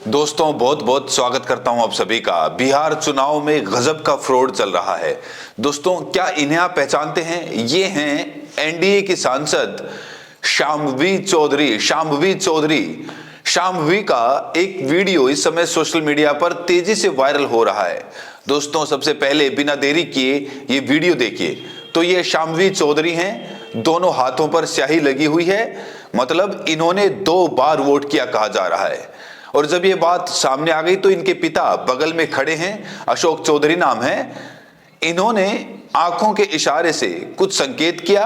दोस्तों बहुत बहुत स्वागत करता हूं आप सभी का। बिहार चुनाव में गजब का फ्रॉड चल रहा है। दोस्तों क्या इन्हें आप पहचानते हैं? ये हैं एनडीए की सांसद शांभवी चौधरी। शांभवी का एक वीडियो इस समय सोशल मीडिया पर तेजी से वायरल हो रहा है। दोस्तों सबसे पहले बिना देरी किए ये वीडियो देखिए। तो ये शांभवी चौधरी हैं, दोनों हाथों पर स्याही लगी हुई है, मतलब इन्होंने 2 बार वोट किया कहा जा रहा है। और जब ये बात सामने आ गई तो इनके पिता बगल में खड़े हैं, अशोक चौधरी नाम है। इन्होंने आंखों के इशारे से कुछ संकेत किया।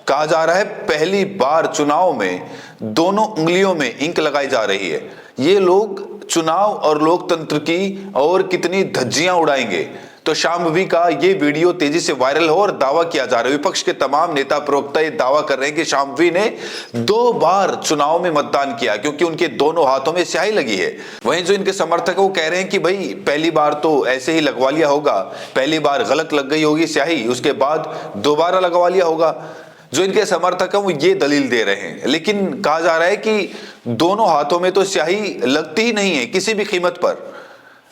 कहा जा रहा है पहली बार चुनाव में दोनों उंगलियों में इंक लगाई जा रही है। ये लोग चुनाव और लोकतंत्र की और कितनी धज्जियां उड़ाएंगे। तो शांभवी का ये वीडियो तेजी से वायरल हो और दावा किया जा रहा है, विपक्ष के तमाम नेता प्रवक्ता ये दावा कर रहे हैं कि शांभवी ने 2 बार चुनाव में मतदान किया क्योंकि उनके दोनों हाथों में स्याही लगी है। वहीं जो इनके समर्थक है वो कह रहे हैं कि भाई पहली बार तो ऐसे ही लगवा लिया होगा, पहली बार गलत लग गई होगी स्याही, उसके बाद दोबारा लगवा लिया होगा। जो इनके समर्थक हैं वो ये दलील दे रहे हैं, लेकिन कहा जा रहा है कि दोनों हाथों में तो स्याही लगती ही नहीं है किसी भी कीमत पर।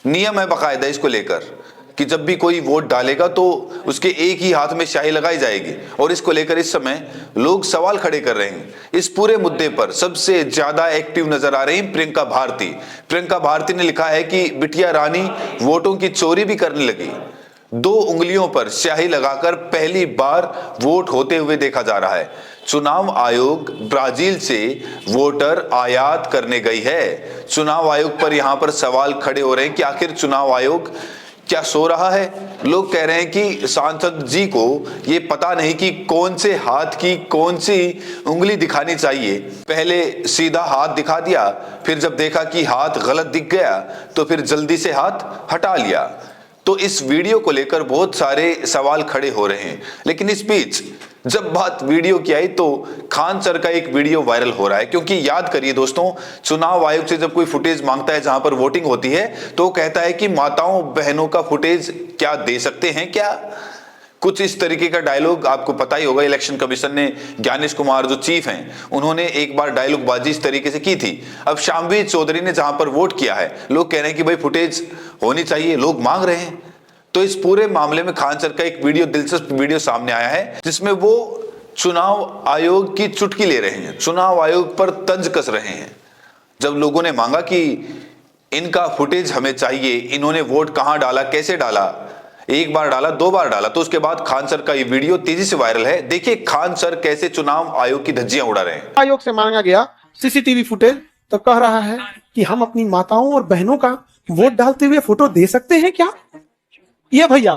नियम है बाकायदा इसको लेकर कि जब भी कोई वोट डालेगा तो उसके एक ही हाथ में स्याही लगाई जाएगी। और इसको लेकर इस समय लोग सवाल खड़े कर रहे हैं। इस पूरे मुद्दे पर सबसे ज्यादा एक्टिव नजर आ रही हैं प्रियंका भारती ने लिखा है कि बिटिया रानी वोटों की चोरी भी करने लगी। 2 उंगलियों पर स्याही लगाकर पहली बार वोट होते हुए देखा जा रहा है। चुनाव आयोग ब्राजील से वोटर आयात करने गई है। चुनाव आयोग पर यहां पर सवाल खड़े हो रहे हैं कि आखिर चुनाव आयोग क्या सो रहा है? लोग कह रहे हैं कि सांसद जी को ये पता नहीं कि कौन से हाथ की कौन सी उंगली दिखानी चाहिए। पहले सीधा हाथ दिखा दिया, फिर जब देखा कि हाथ गलत दिख गया तो फिर जल्दी से हाथ हटा लिया। तो इस वीडियो को लेकर बहुत सारे सवाल खड़े हो रहे हैं। लेकिन इस बीच जब बात वीडियो की आई तो खान सर का एक वीडियो वायरल हो रहा है, क्योंकि याद करिए दोस्तों, चुनाव आयोग से जब कोई फुटेज मांगता है जहां पर वोटिंग होती है तो कहता है कि माताओं बहनों का फुटेज क्या दे सकते हैं क्या? कुछ इस तरीके का डायलॉग आपको पता ही होगा। इलेक्शन कमीशन ने ज्ञानेश कुमार जो चीफ हैं उन्होंने एक बार डायलॉग बाजी इस तरीके से की थी। अब शांभवी चौधरी ने जहां पर वोट किया है, लोग कह रहे हैं कि भाई फुटेज होनी चाहिए, लोग मांग रहे हैं। तो इस पूरे मामले में खान सर का एक वीडियो, दिलचस्प वीडियो सामने आया है जिसमें वो चुनाव आयोग की चुटकी ले रहे हैं, चुनाव आयोग पर तंज कस रहे हैं। जब लोगों ने मांगा कि इनका फुटेज हमें चाहिए, इन्होंने वोट कहां डाला, कैसे डाला, 1 बार डाला 2 बार डाला, तो उसके बाद खान सर का ये वीडियो तेजी से वायरल है। देखिए खान सर कैसे चुनाव आयोग की धज्जियां उड़ा रहे हैं। आयोग से मांगा गया सीसीटीवी फुटेज, तो कह रहा है कि हम अपनी माताओं और बहनों का वोट डालते हुए फोटो दे सकते हैं क्या? ये भैया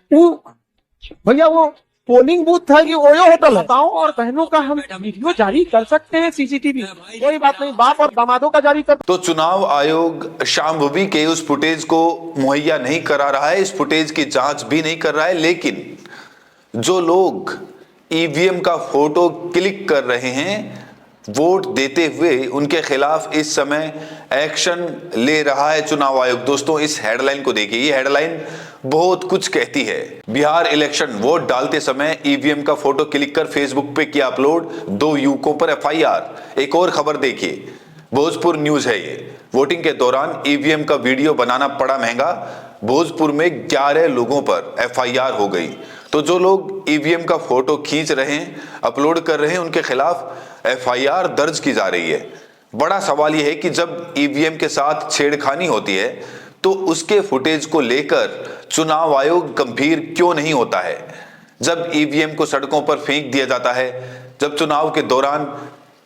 वो पोलिंग बूथ था, ये ओयो होटल है। माताओं और बहनों का हम वीडियो जारी कर सकते हैं, सीसीटीवी, कोई बात नहीं, बाप और दामादों का जारी कर। तो चुनाव आयोग शांभवी के उस फुटेज को मुहैया नहीं करा रहा है, इस फुटेज की जांच भी नहीं कर रहा है। लेकिन जो लोग ईवीएम का फोटो क्लिक कर रहे हैं वोट देते हुए, उनके खिलाफ इस समय एक्शन ले रहा है चुनाव आयोग। दोस्तों इस हेडलाइन को देखिए, ये हेडलाइन बहुत कुछ कहती है। बिहार इलेक्शन, वोट डालते समय ईवीएम का फोटो क्लिक कर फेसबुक पे किया अपलोड, 2 युवकों पर एफआईआर। एक और खबर देखिए, भोजपुर न्यूज है ये। वोटिंग के दौरान ईवीएम का वीडियो बनाना पड़ा महंगा, भोजपुर में 11 लोगों पर एफआईआर हो गई। तो जो लोग ईवीएम का फोटो खींच रहे हैं, अपलोड कर रहे हैं, उनके खिलाफ एफआईआर दर्ज की जा रही है। बड़ा सवाल यह है कि जब ईवीएम के साथ छेड़खानी होती है तो उसके फुटेज को लेकर चुनाव आयोग गंभीर क्यों नहीं होता है? जब ईवीएम को सड़कों पर फेंक दिया जाता है, जब चुनाव के दौरान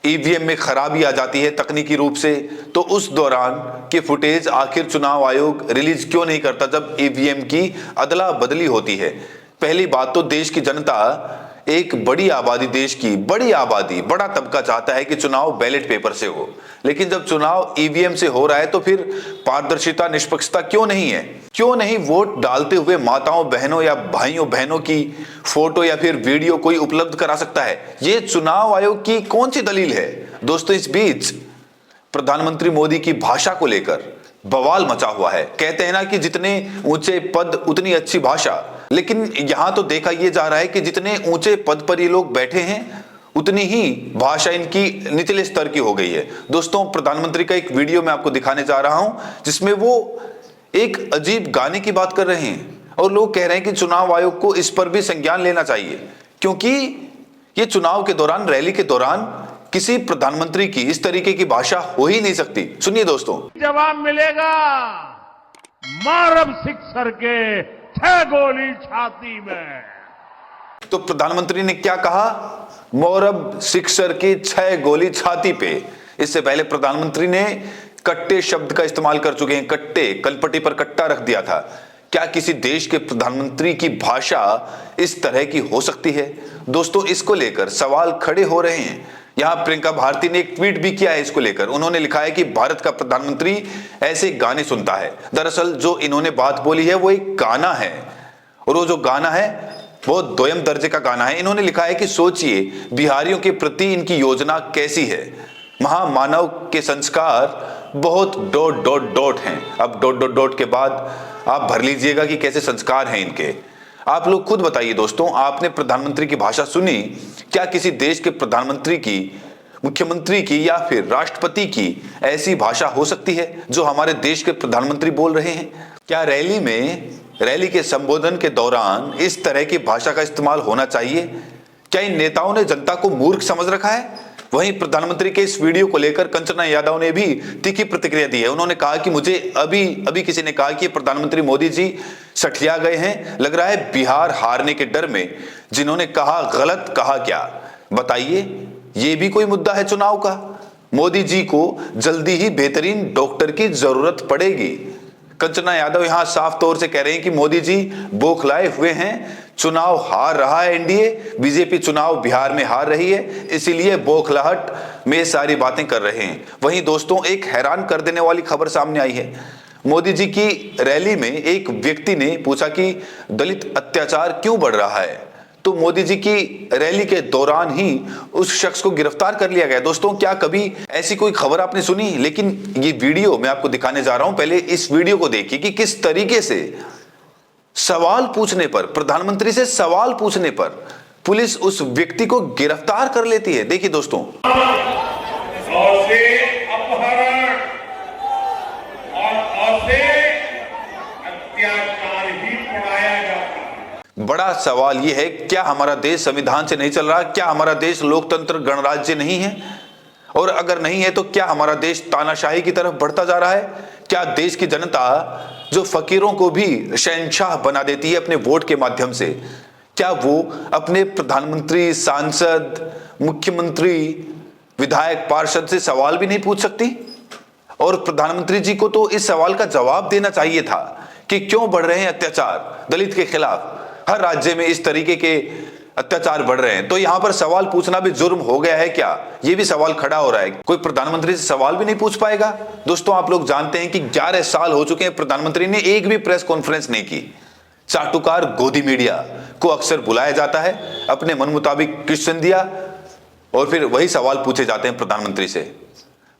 ईवीएम में खराबी आ जाती है तकनीकी रूप से, तो उस दौरान के फुटेज आखिर चुनाव आयोग रिलीज क्यों नहीं करता जब ईवीएम की अदला बदली होती है? पहली बात तो देश की जनता, एक बड़ी आबादी, देश की बड़ी आबादी, बड़ा तबका चाहता है कि चुनाव बैलेट पेपर से हो। लेकिन जब चुनाव ईवीएम से हो रहा है तो फिर पारदर्शिता, निष्पक्षता क्यों नहीं है? क्यों नहीं वोट डालते हुए माताओं बहनों या भाइयों बहनों की फोटो या फिर वीडियो कोई उपलब्ध करा सकता है? ये चुनाव आयोग की कौन सी दलील है? दोस्तों इस बीच प्रधानमंत्री मोदी की भाषा को लेकर बवाल मचा हुआ है। कहते हैं ना कि जितने ऊंचे पद उतनी अच्छी भाषा, लेकिन यहां तो देखा यह जा रहा है कि जितने ऊंचे पद पर ये लोग बैठे हैं उतनी ही भाषा इनकी निचले स्तर की हो गई है। दोस्तों, प्रधानमंत्री का एक वीडियो मैं आपको दिखाने जा रहा हूं जिसमें वो एक अजीब गाने की बात कर रहे हैं और लोग कह रहे हैं कि चुनाव आयोग को इस पर भी संज्ञान लेना चाहिए, क्योंकि ये चुनाव के दौरान, रैली के दौरान किसी प्रधानमंत्री की इस तरीके की भाषा हो ही नहीं सकती। सुनिए दोस्तों। जवाब मिलेगा, मारब सिक्सर के 6 गोली छाती में। तो प्रधानमंत्री ने क्या कहा? मोरब सिक्सर की 6 गोली छाती पे। इससे पहले प्रधानमंत्री ने कट्टे शब्द का इस्तेमाल कर चुके हैं। कट्टे, कलपट्टी पर कट्टा रख दिया था। क्या किसी देश के प्रधानमंत्री की भाषा इस तरह की हो सकती है? दोस्तों, इसको लेकर सवाल खड़े हो रहे हैं। यहां प्रियंका भारती ने एक ट्वीट भी किया है इसको लेकर। उन्होंने लिखा है कि भारत का प्रधानमंत्री ऐसे गाने सुनता है। दरअसल जो इन्होंने बात बोली है वो एक गाना है, और वो जो गाना है वो दोयम दर्जे का गाना है। इन्होंने लिखा है कि सोचिए बिहारियों के प्रति इनकी योजना कैसी है। महामानव के संस्कार बहुत ... हैं। अब ... के बाद आप भर लीजिएगा कि कैसे संस्कार हैं इनके। आप लोग खुद बताइए दोस्तों, आपने प्रधानमंत्री की भाषा सुनी? क्या किसी देश के प्रधानमंत्री की, मुख्यमंत्री की या फिर राष्ट्रपति की ऐसी भाषा हो सकती है जो हमारे देश के प्रधानमंत्री बोल रहे हैं? क्या रैली के संबोधन के दौरान इस तरह की भाषा का इस्तेमाल होना चाहिए? क्या इन नेताओं ने जनता को मूर्ख समझ रखा है? वहीं प्रधानमंत्री के इस वीडियो को लेकर कंचना यादव ने भी तीखी प्रतिक्रिया दी है। उन्होंने कहा कि मुझे अभी किसी ने कहा कि प्रधानमंत्री मोदी जी सठिया गए हैं, लग रहा है बिहार हारने के डर में। जिन्होंने कहा गलत कहा क्या? बताइए, ये भी कोई मुद्दा है चुनाव का? मोदी जी को जल्दी ही बेहतरीन डॉक्टर की जरूरत पड़ेगी। कंचना यादव यहां साफ तौर से कह रहे हैं कि मोदी जी बौखलाए हुए हैं। चुनाव हार रहा है एनडीए, बीजेपी चुनाव बिहार में हार रही है, इसीलिए बौखलाहट में सारी बातें कर रहे हैं। वहीं दोस्तों, एक हैरान कर देने वाली खबर सामने आई है। मोदी जी की रैली में एक व्यक्ति ने पूछा कि दलित अत्याचार क्यों बढ़ रहा है, तो मोदी जी की रैली के दौरान ही उस शख्स को गिरफ्तार कर लिया गया। दोस्तों, क्या कभी ऐसी कोई खबर आपने सुनी? लेकिन ये वीडियो मैं आपको दिखाने जा रहा हूं, पहले इस वीडियो को देखिए कि किस तरीके से सवाल पूछने पर, प्रधानमंत्री से सवाल पूछने पर पुलिस उस व्यक्ति को गिरफ्तार कर लेती है। देखिए दोस्तों। अपहरण और अत्याचार ही पढ़ाया जाता है। बड़ा सवाल यह है, क्या हमारा देश संविधान से नहीं चल रहा? क्या हमारा देश लोकतंत्र गणराज्य नहीं है? और अगर नहीं है तो क्या हमारा देश तानाशाही की तरफ बढ़ता जा रहा है? क्या देश की जनता जो फकीरों को भी शहंशाह बना देती है अपने वोट के माध्यम से, क्या वो अपने प्रधानमंत्री, सांसद, मुख्यमंत्री, विधायक, पार्षद से सवाल भी नहीं पूछ सकती? और प्रधानमंत्री जी को तो इस सवाल का जवाब देना चाहिए था कि क्यों बढ़ रहे हैं अत्याचार दलित के खिलाफ। हर राज्य में इस तरीके के अत्याचार बढ़ रहे हैं, तो यहां पर सवाल पूछना भी जुर्म हो गया है क्या? ये भी सवाल खड़ा हो रहा है। कोई प्रधानमंत्री से सवाल भी नहीं पूछ पाएगा? दोस्तों, आप लोग जानते हैं कि 11 साल हो चुके हैं, प्रधानमंत्री ने एक भी प्रेस कॉन्फ्रेंस नहीं की। चाटुकार गोदी मीडिया को अक्सर बुलाया जाता है, अपने मन मुताबिक क्वेश्चन दिया और फिर वही सवाल पूछे जाते हैं प्रधानमंत्री से।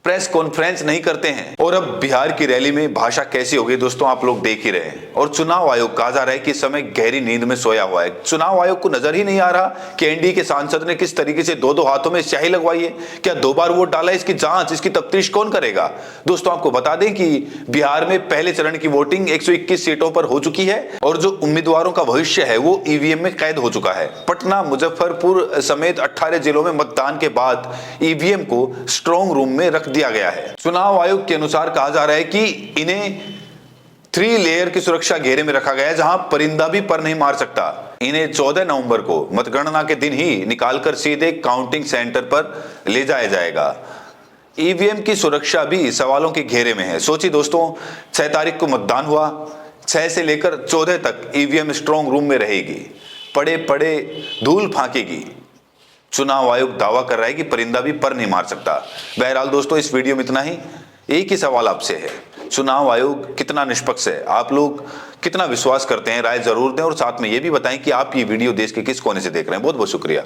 प्रेस कॉन्फ्रेंस नहीं करते हैं। और अब बिहार की रैली में भाषा कैसी हो गई दोस्तों, आप लोग देख ही रहे हैं। और चुनाव आयोग कहा जा रहा है कि इस समय गहरी नींद में सोया हुआ है। चुनाव आयोग को नजर ही नहीं आ रहा कि एनडीए के सांसद ने किस तरीके से 2-2 हाथों में स्याही लगवाई है। क्या 2 बार वोट डाला है? इसकी जांच, इसकी तफ्तीश कौन करेगा? दोस्तों, आपको बता दें कि बिहार में पहले चरण की वोटिंग 121 सीटों पर हो चुकी है और जो उम्मीदवारों का भविष्य है वो ईवीएम में कैद हो चुका है। पटना, मुजफ्फरपुर समेत 18 जिलों में मतदान के बाद ईवीएम को स्ट्रॉन्ग रूम में रख दिया गया है। चुनाव आयोग के अनुसार कहा जा रहा है कि इन्हें 3 लेयर की सुरक्षा घेरे में रखा गया है, जहां परिंदा भी पर नहीं मार सकता। इन्हें 14 नवंबर को मतगणना के दिन ही निकालकर सीधे काउंटिंग सेंटर पर ले जाया जाएगा। ईवीएम की सुरक्षा भी सवालों के घेरे में है। सोचिए दोस्तों, 6 तारीख को मतदान हुआ, 6 से लेकर 14 तक ईवीएम स्ट्रॉन्ग रूम में रहेगी, पड़े पड़े धूल फांकेगी। चुनाव आयोग दावा कर रहा है कि परिंदा भी पर नहीं मार सकता। बहरहाल दोस्तों, इस वीडियो में इतना ही। एक ही सवाल आपसे है, चुनाव आयोग कितना निष्पक्ष है? आप लोग कितना विश्वास करते हैं? राय जरूर दें और साथ में ये भी बताएं कि आप ये वीडियो देश के किस कोने से देख रहे हैं। बहुत बहुत शुक्रिया।